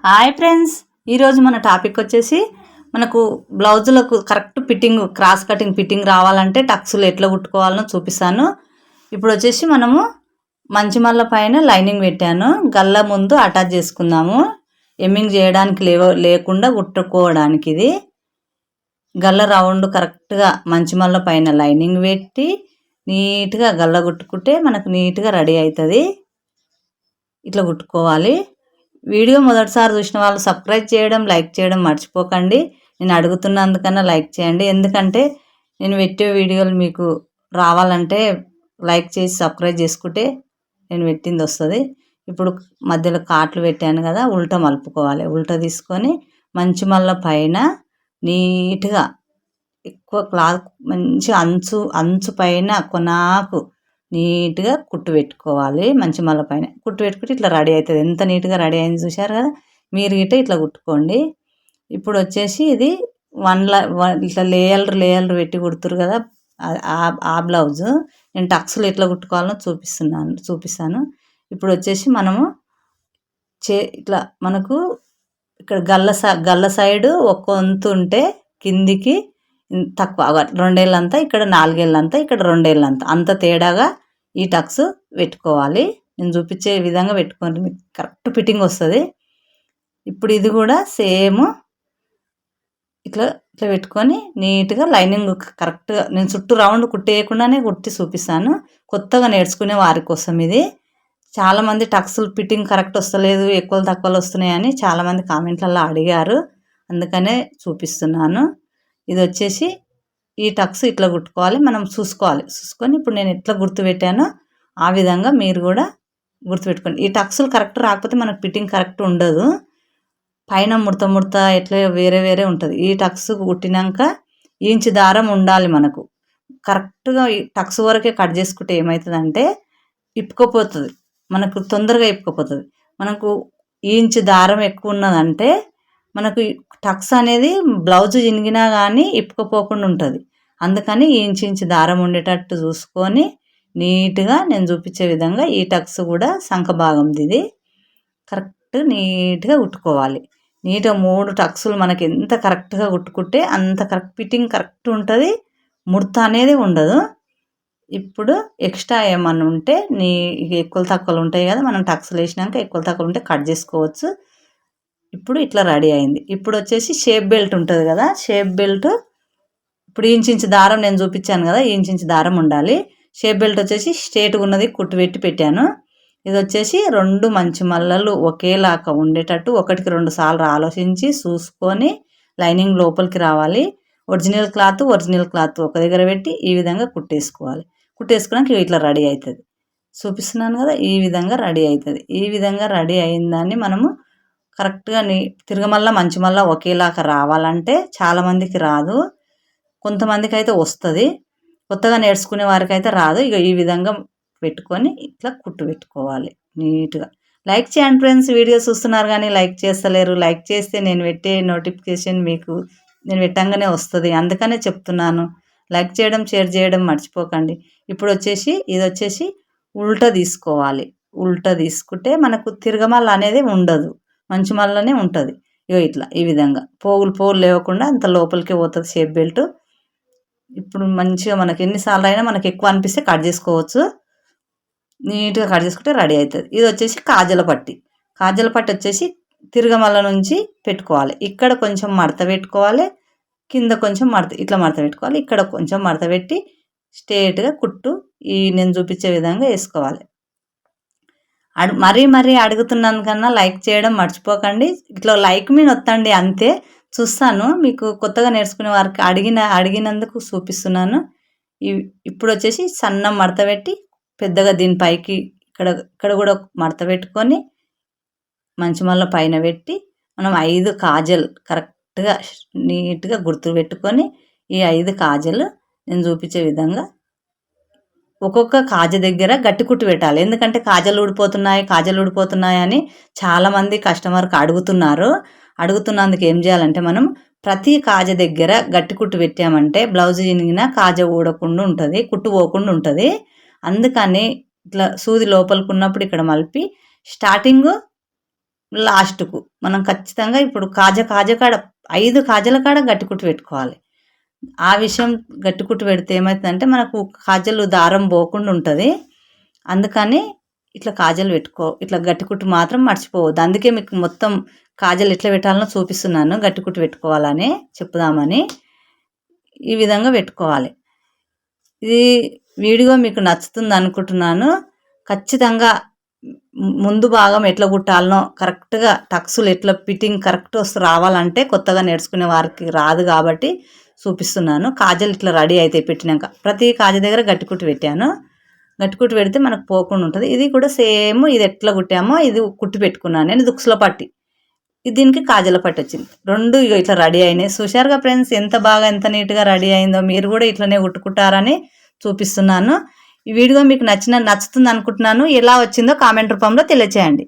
Hi friends, ఈరోజు మన topic వచ్చేసి మనకు బ్లౌజులకు correct fitting, cross cutting fitting రావాలంటే టక్స్లు ఎట్లా కుట్టుకోవాలనో చూపిస్తాను. ఇప్పుడు వచ్చేసి మనము మంచిమల్ల పైన లైనింగ్ పెట్టాను, గల్ల ముందు అటాచ్ చేసుకుందాము. ఎమ్మింగ్ చేయడానికి లేకుండా కుట్టుకోవడానికి ఇది గల్ల రౌండ్ కరెక్ట్గా మంచిమల్ల పైన లైనింగ్ పెట్టి నీట్గా గల్ల కుట్టుకుంటే మనకు నీట్గా రెడీ అవుతుంది. ఇట్లా కుట్టుకోవాలి. వీడియో మొదటిసారి చూసిన వాళ్ళు సబ్స్క్రైబ్ చేయడం, లైక్ చేయడం మర్చిపోకండి. నేను అడుగుతున్నందుకన్నా లైక్ చేయండి, ఎందుకంటే నేను పెట్టే వీడియోలు మీకు రావాలంటే లైక్ చేసి సబ్స్క్రైబ్ చేసుకుంటే నేను పెట్టింది వస్తుంది. ఇప్పుడు మధ్యలో కాట్లు పెట్టాను కదా, ఉల్టా మలుపుకోవాలి. ఉల్టా తీసుకొని మంచిమల్ల పైన నీట్గా ఎక్కువ క్లాత్ మంచి అంచు పైన కొనాకు నీట్గా కుట్టు పెట్టుకోవాలి. మంచిమల్ల పైన కుట్టు పెట్టుకుంటే ఇట్లా రెడీ అవుతుంది. ఎంత నీట్గా రెడీ అయింది చూశారు కదా, మీరు గిట్ట ఇట్లా కుట్టుకోండి. ఇప్పుడు వచ్చేసి ఇది ఇట్లా లేయర్లు పెట్టి కుడుతురు కదా, ఆ బ్లౌజు నేను టక్స్లు ఎట్లా కుట్టుకోవాలో చూపిస్తాను. ఇప్పుడు వచ్చేసి మనము ఇట్లా మనకు ఇక్కడ గల్ల సైడు ఒక వంతు ఉంటే కిందికి తక్కువ 2 ఏళ్ళంతా, ఇక్కడ 4 ఏళ్ళంతా, ఇక్కడ 2 ఏళ్ళంతా, అంత తేడాగా ఈ టక్స్ పెట్టుకోవాలి. నేను చూపించే విధంగా పెట్టుకోండి, మీకు కరెక్ట్ ఫిట్టింగ్ వస్తుంది. ఇప్పుడు ఇది కూడా సేమ్ ఇట్లా ఇట్లా పెట్టుకొని నీట్గా లైనింగ్ కరెక్ట్గా నేను చుట్టూ రౌండ్ కుట్టేయకుండానే కుట్టి చూపిస్తాను. కొత్తగా నేర్చుకునే వారి కోసం ఇది. చాలామంది టక్స్లు ఫిట్టింగ్ కరెక్ట్ వస్తలేదు, ఎక్కువ తక్కువలు వస్తున్నాయని చాలామంది కామెంట్లలో అడిగారు, అందుకనే చూపిస్తున్నాను. ఇది వచ్చేసి ఈ టక్స్ ఇట్లా కుట్టుకోవాలి, మనం చూసుకొని ఇప్పుడు నేను ఎట్లా గుర్తుపెట్టానో ఆ విధంగా మీరు కూడా గుర్తుపెట్టుకోండి. ఈ టక్స్లు కరెక్ట్ రాకపోతే మనకు ఫిట్టింగ్ కరెక్ట్ ఉండదు. పైన ముడత ఎట్లా వేరే ఉంటుంది. ఈ టక్స్ కుట్టినాక ఇంచు దారం ఉండాలి మనకు. కరెక్ట్గా ఈ టక్స్ వరకే కట్ చేసుకుంటే ఏమవుతుందంటే ఇప్పుకోపోతుంది, మనకు తొందరగా ఇప్పుకోపోతుంది. మనకు ఇంచు దారం ఎక్కువ ఉన్నదంటే మనకు టక్స్ అనేది బ్లౌజ్ చినిగినా కానీ ఇప్పుకపోకుండా ఉంటుంది. అందుకని ఇంచు దారం ఉండేటట్టు చూసుకొని నీట్గా నేను చూపించే విధంగా ఈ టక్స్ కూడా సంఖ భాగంది ఇది కరెక్ట్ నీట్గా కుట్టుకోవాలి. నీట్గా 3 టక్స్లు మనకి ఎంత కరెక్ట్గా కుట్టుకుంటే అంత కరెక్ట్ ఫిట్టింగ్ కరెక్ట్ ఉంటుంది, ముడత అనేది ఉండదు. ఇప్పుడు ఎక్స్ట్రా ఏమన్నా ఉంటే ఎక్కువ తక్కువలు ఉంటాయి కదా, మనం టక్స్లు వేసినాక ఎక్కువ తక్కువలు ఉంటే కట్ చేసుకోవచ్చు. ఇప్పుడు ఇట్లా రెడీ అయింది. ఇప్పుడు వచ్చేసి షేప్ బెల్ట్ ఉంటుంది కదా, షేప్ బెల్ట్ ఇప్పుడు ఇంచు దారం నేను చూపించాను కదా, ఇంచు దారం ఉండాలి. షేప్ బెల్ట్ వచ్చేసి స్ట్రేట్గా ఉన్నది కుట్టు పెట్టాను. ఇది వచ్చేసి 2 మంచి మల్లలు ఒకేలాగా ఉండేటట్టు 1కి 2 సార్లు ఆలోచించి చూసుకొని లైనింగ్ లోపలికి రావాలి. ఒరిజినల్ క్లాత్ ఒక దగ్గర పెట్టి ఈ విధంగా కుట్టేసుకున్నాక ఇట్లా రెడీ అవుతుంది. చూపిస్తున్నాను కదా, ఈ విధంగా రెడీ అవుతుంది. ఈ విధంగా రెడీ అయిందాన్ని మనము కరెక్ట్గా తిరగమల్ల మంచిమల్ల ఒకేలాగా రావాలంటే చాలామందికి రాదు, కొంతమందికి అయితే వస్తుంది. కొత్తగా నేర్చుకునే వారికి అయితే రాదు. ఇక ఈ విధంగా పెట్టుకొని ఇట్లా కుట్టు పెట్టుకోవాలి నీట్గా. లైక్ చేయండి ఫ్రెండ్స్, వీడియో చూస్తున్నారు కానీ లైక్ చేస్తలేరు. లైక్ చేస్తే నేను పెట్టే నోటిఫికేషన్ మీకు నేను పెట్టంగానే వస్తుంది, అందుకనే చెప్తున్నాను. లైక్ చేయడం, షేర్ చేయడం మర్చిపోకండి. ఇప్పుడు వచ్చేసి ఇది వచ్చేసి ఉల్టా తీసుకోవాలి. ఉల్టా తీసుకుంటే మనకు తిరగమల్ల అనేది ఉండదు, మంచి మల్లనే ఉంటుంది. ఇగో ఇట్లా ఈ విధంగా పోగులు లేవకుండా అంత లోపలికి పోతుంది షేప్ బెల్ట్. ఇప్పుడు మంచిగా మనకి ఎన్నిసార్లు అయినా మనకి ఎక్కువ అనిపిస్తే కట్ చేసుకోవచ్చు. నీట్గా కట్ చేసుకుంటే రెడీ అవుతుంది. ఇది వచ్చేసి కాజల పట్టి వచ్చేసి తిరగమల్ల నుంచి పెట్టుకోవాలి. ఇక్కడ కొంచెం మడత పెట్టుకోవాలి, కింద కొంచెం ఇట్లా మడత పెట్టుకోవాలి, ఇక్కడ కొంచెం మడత పెట్టి స్ట్రేట్గా కుట్టు నేను చూపించే విధంగా వేసుకోవాలి. మరీ అడుగుతున్నందుకన్నా లైక్ చేయడం మర్చిపోకండి. ఇట్లా లైక్ మీద వత్తండి అంతే. చూస్తాను, మీకు కొత్తగా నేర్చుకునే వారికి అడిగినందుకు చూపిస్తున్నాను. ఇప్పుడు వచ్చేసి సన్నం మడత పెట్టి పెద్దగా దీనిపైకి ఇక్కడ కూడా మడత పెట్టుకొని మంచిమల్ల పైన పెట్టి మనం 5 కాజల్ కరెక్ట్గా నీట్గా గుర్తు పెట్టుకొని ఈ 5 కాజలు నేను చూపించే విధంగా ఒక్కొక్క కాజ దగ్గర గట్టి కుట్టు పెట్టాలి. ఎందుకంటే కాజలు ఊడిపోతున్నాయి అని చాలామంది కస్టమర్కి అడుగుతున్నందుకు ఏం చేయాలంటే మనం ప్రతి కాజ దగ్గర గట్టి కుట్టు పెట్టామంటే బ్లౌజ్ చినిగిన కాజ ఊడకుండా ఉంటుంది, కుట్టు పోకుండా ఉంటుంది. అందుకని ఇట్లా సూది లోపలికి ఉన్నప్పుడు ఇక్కడ మలిపి స్టార్టింగ్ లాస్ట్కు మనం ఖచ్చితంగా ఇప్పుడు కాజ కాడ 5 కాజల కాడ గట్టి కుట్టు పెట్టుకోవాలి. ఆ విషయం గట్టి కుట్టు పెడితే ఏమవుతుందంటే మనకు కాజలు దారం పోకుండా ఉంటుంది. అందుకని ఇట్లా కాజలు ఇట్లా గట్టి కుట్టు మాత్రం మర్చిపోవద్దు. అందుకే మీకు మొత్తం కాజలు ఎట్లా పెట్టాలనో చూపిస్తున్నాను, గట్టి కుట్టు పెట్టుకోవాలని చెప్పుదామని. ఈ విధంగా పెట్టుకోవాలి. ఇది వీడియో మీకు నచ్చుతుంది అనుకుంటున్నాను. ఖచ్చితంగా ముందు భాగం ఎట్లా కుట్టాలనో కరెక్ట్గా టక్సులు ఎట్లా ఫిట్టింగ్ కరెక్ట్ రావాలంటే కొత్తగా నేర్చుకునే వారికి రాదు కాబట్టి చూపిస్తున్నాను. కాజలు ఇట్లా రెడీ అయితే పెట్టినాక ప్రతి కాజ దగ్గర గట్టి కుట్టు పెట్టాను. గట్టి కుట్టు పెడితే మనకు పోకుండా ఉంటుంది. ఇది కూడా సేమ్ ఇది ఎట్లా కుట్టామో ఇది కుట్టి పెట్టుకున్నాను నేను దుక్సుల పట్టి. దీనికి కాజల పట్టి వచ్చింది. రెండు ఇట్లా రెడీ అయినాయి. చూశారుగా ఫ్రెండ్స్ ఎంత బాగా ఎంత నీట్గా రెడీ అయిందో. మీరు కూడా ఇట్లనే కుట్టుకుంటారని చూపిస్తున్నాను. ఈ వీడియో మీకు నచ్చుతుంది అనుకుంటున్నాను. ఎలా వచ్చిందో కామెంట్ రూపంలో తెలియచేయండి.